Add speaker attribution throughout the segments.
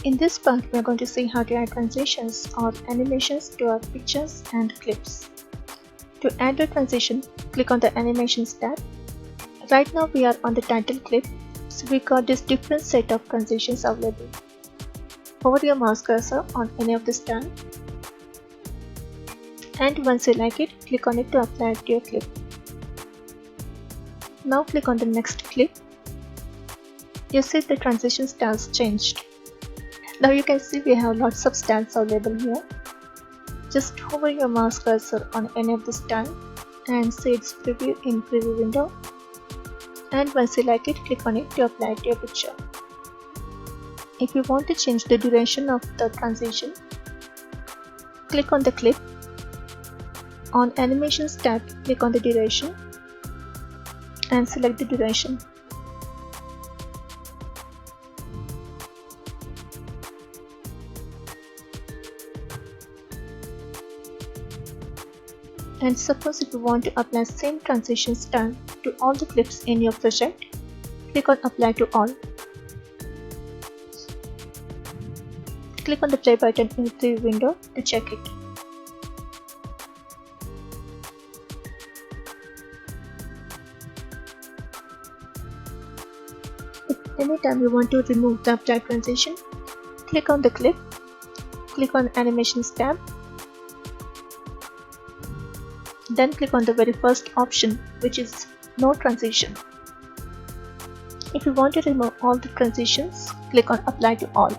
Speaker 1: In this part, we are going to see how to add transitions or animations to our pictures and clips. To add a transition, click on the Animations tab. Right now we are on the title clip, so we got this different set of transitions available. Hover your mouse cursor on any of the stand, and once you like it, click on it to apply it to your clip. Now click on the next clip. You see the transition styles changed. Now you can see we have lots of styles available here. Just hover your mouse cursor on any of the style and see its preview in preview window. And once you like it, click on it to apply it to your picture. If you want to change the duration of the transition, click on the clip. On Animations tab, click on the duration and select the duration. And suppose if you want to apply same transition style to all the clips in your project, click on Apply to All. Click on the play button in the preview window to check it. If anytime you want to remove the applied transition, click on the clip, click on Animations tab, then click on the very first option, which is No Transition. If you want to remove all the transitions, click on Apply to All.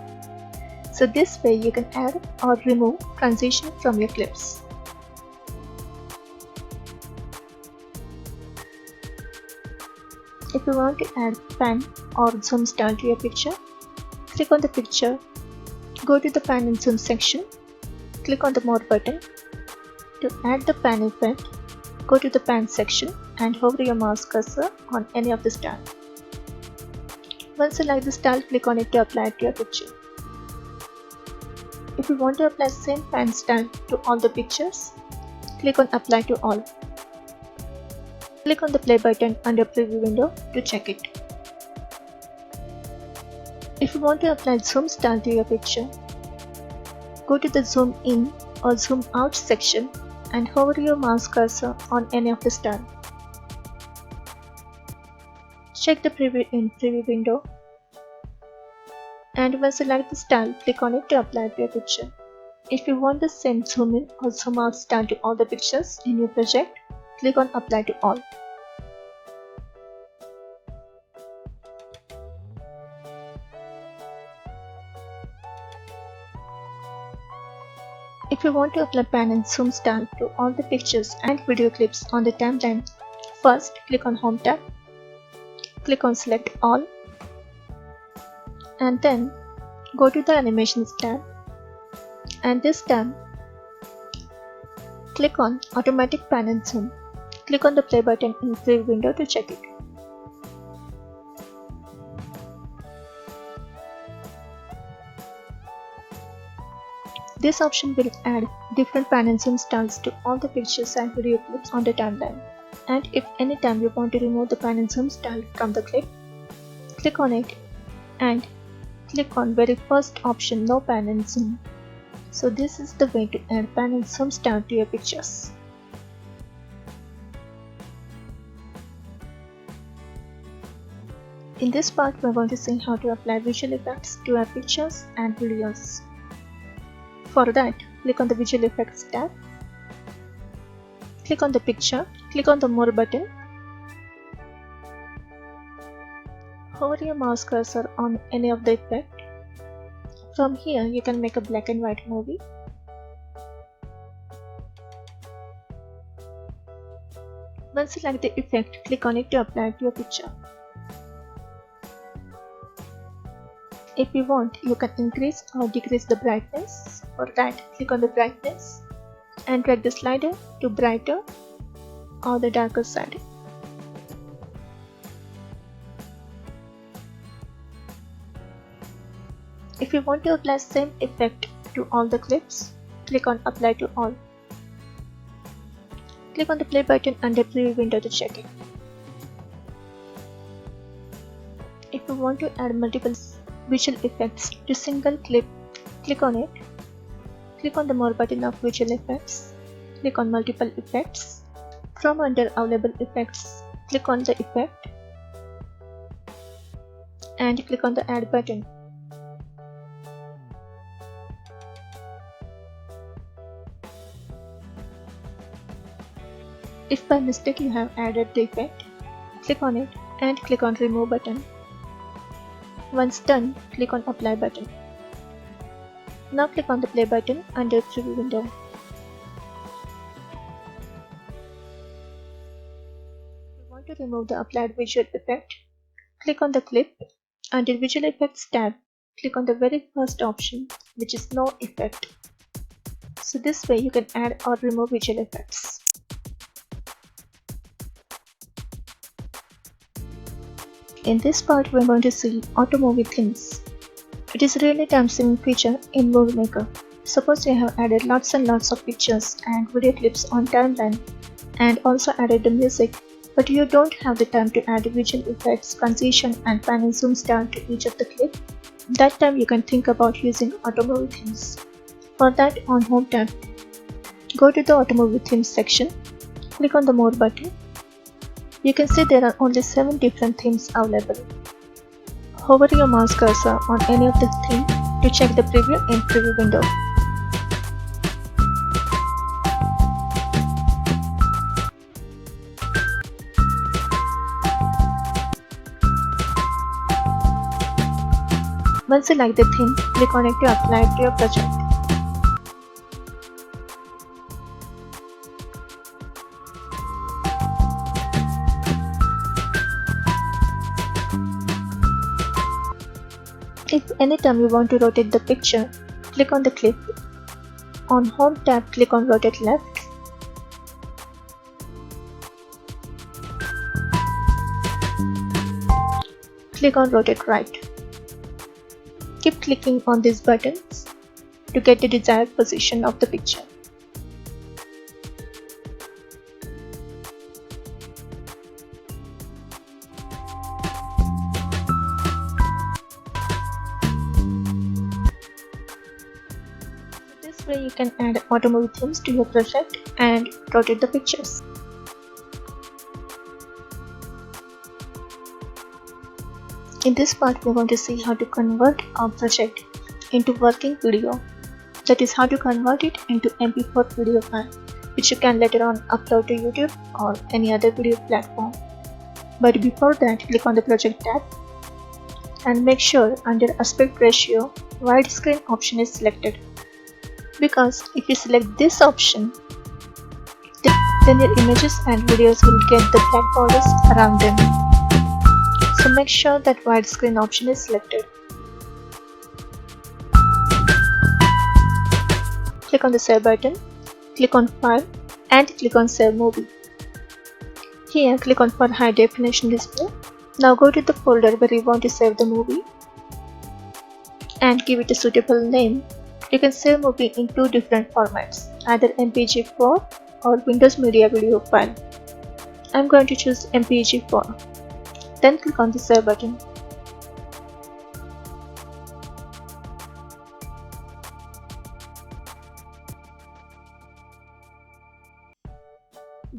Speaker 1: So this way you can add or remove transition from your clips. If you want to add pan or zoom style to your picture, click on the picture, go to the pan and zoom section, click on the More button. To add the pan effect, go to the pan section and hover your mouse cursor on any of the style. Once you like the style, click on it to apply it to your picture. If you want to apply same pan style to all the pictures, click on Apply to All. Click on the play button under preview window to check it. If you want to apply zoom style to your picture, go to the zoom in or zoom out section and hover your mouse cursor on any of the style. Check the preview in preview window, and once you like the style, click on it to apply it to your picture. If you want the same zoom in or zoom out style to all the pictures in your project, click on Apply to All. If you want to apply pan and zoom style to all the pictures and video clips on the timeline, first click on Home tab, click on Select All, and then go to the Animations tab, and this tab, click on Automatic Pan and Zoom. Click on the play button in the preview window to check it. This option will add different pan and zoom styles to all the pictures and video clips on the timeline. And if anytime you want to remove the pan and zoom style from the clip, click on it and click on very first option, No Pan and Zoom. So this is the way to add pan and zoom style to your pictures. In this part, we are going to see how to apply visual effects to our pictures and videos. For that, click on the Visual Effects tab, click on the picture, click on the More button, hover your mouse cursor on any of the effect. From here, you can make a black and white movie. Once you like the effect, click on it to apply it to your picture. If you want, you can increase or decrease the brightness. For that, click on the brightness and drag the slider to brighter or the darker side. If you want to apply same effect to all the clips, click on Apply to All. Click on the play button under preview window to check it. If you want to add multiple visual effects to single clip, click on it. Click on the More button of Visual Effects. Click on Multiple Effects. From under Available Effects, click on the effect and click on the Add button. If by mistake you have added the effect, click on it and click on Remove button. Once done, click on Apply button. Now click on the Play button under Preview window. If you want to remove the applied visual effect, click on the clip. Under Visual Effects tab, click on the very first option, which is No Effect. So this way you can add or remove visual effects. In this part, we are going to see Automovie Themes. It is really time-saving feature in Movie Maker. Suppose you have added lots and lots of pictures and video clips on timeline and also added the music, but you don't have the time to add visual effects, transition and pan and zooms down to each of the clip. That time you can think about using Automovie Themes. For that, on Home tab, go to the Automovie Themes section, click on the More button. You can see there are only 7 different themes available. Hover your mouse cursor on any of the theme to check the preview in Preview window. Once you like the theme, click on it to apply it to your project. If anytime you want to rotate the picture, click on the clip. On Home tab, click on Rotate Left. Click on Rotate Right. Keep clicking on these buttons to get the desired position of the picture. This way you can add Automovie themes to your project and rotate the pictures. In this part, we are going to see how to convert our project into working video. That is, how to convert it into MP4 video file, which you can later on upload to YouTube or any other video platform. But before that, click on the Project tab and make sure under Aspect Ratio, Widescreen option is selected. Because if you select this option, then your images and videos will get the black borders around them. So make sure that widescreen option is selected. Click on the Save button, click on File and click on Save Movie. Here click on for High Definition Display. Now go to the folder where you want to save the movie and give it a suitable name. You can save movie in 2 different formats, either MPG4 or Windows Media Video file. I'm going to choose MPG4. Then click on the Save button.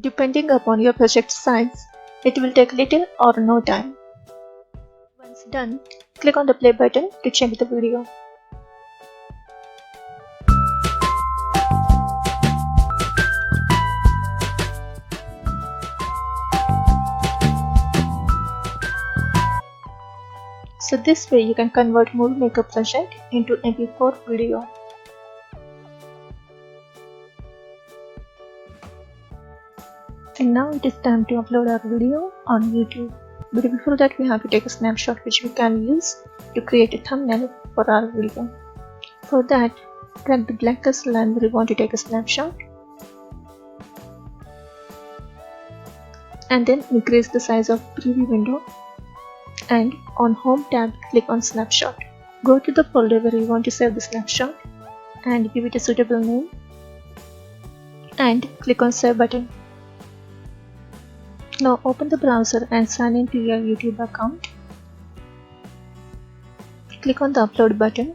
Speaker 1: Depending upon your project size, it will take little or no time. Once done, click on the Play button to check the video. So this way you can convert Movie Maker project into MP4 video. And now it is time to upload our video on YouTube. But before that, we have to take a snapshot which we can use to create a thumbnail for our video. For that, drag the black cursor line where we want to take a snapshot and then increase the size of preview window. And on Home tab, click on Snapshot. Go to the folder where you want to save the snapshot and give it a suitable name and click on Save button. Now open the browser and sign in to your YouTube account. Click on the upload button.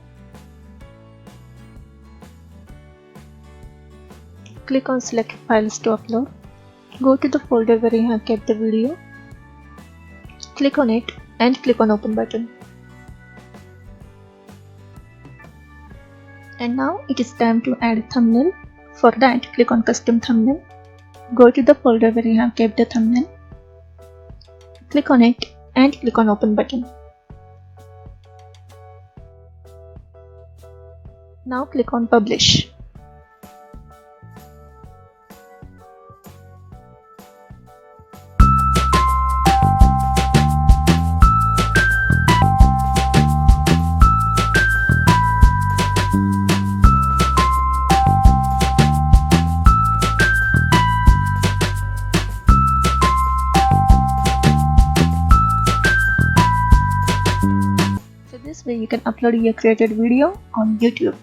Speaker 1: Click on select files to upload. Go to the folder where you have kept the video. Click on it and click on open button. And now it is time to add a thumbnail. For that, click on custom thumbnail. Go to the folder where you have kept the thumbnail. Click on it and click on open button. Now click on publish. This way you can upload your created video on YouTube.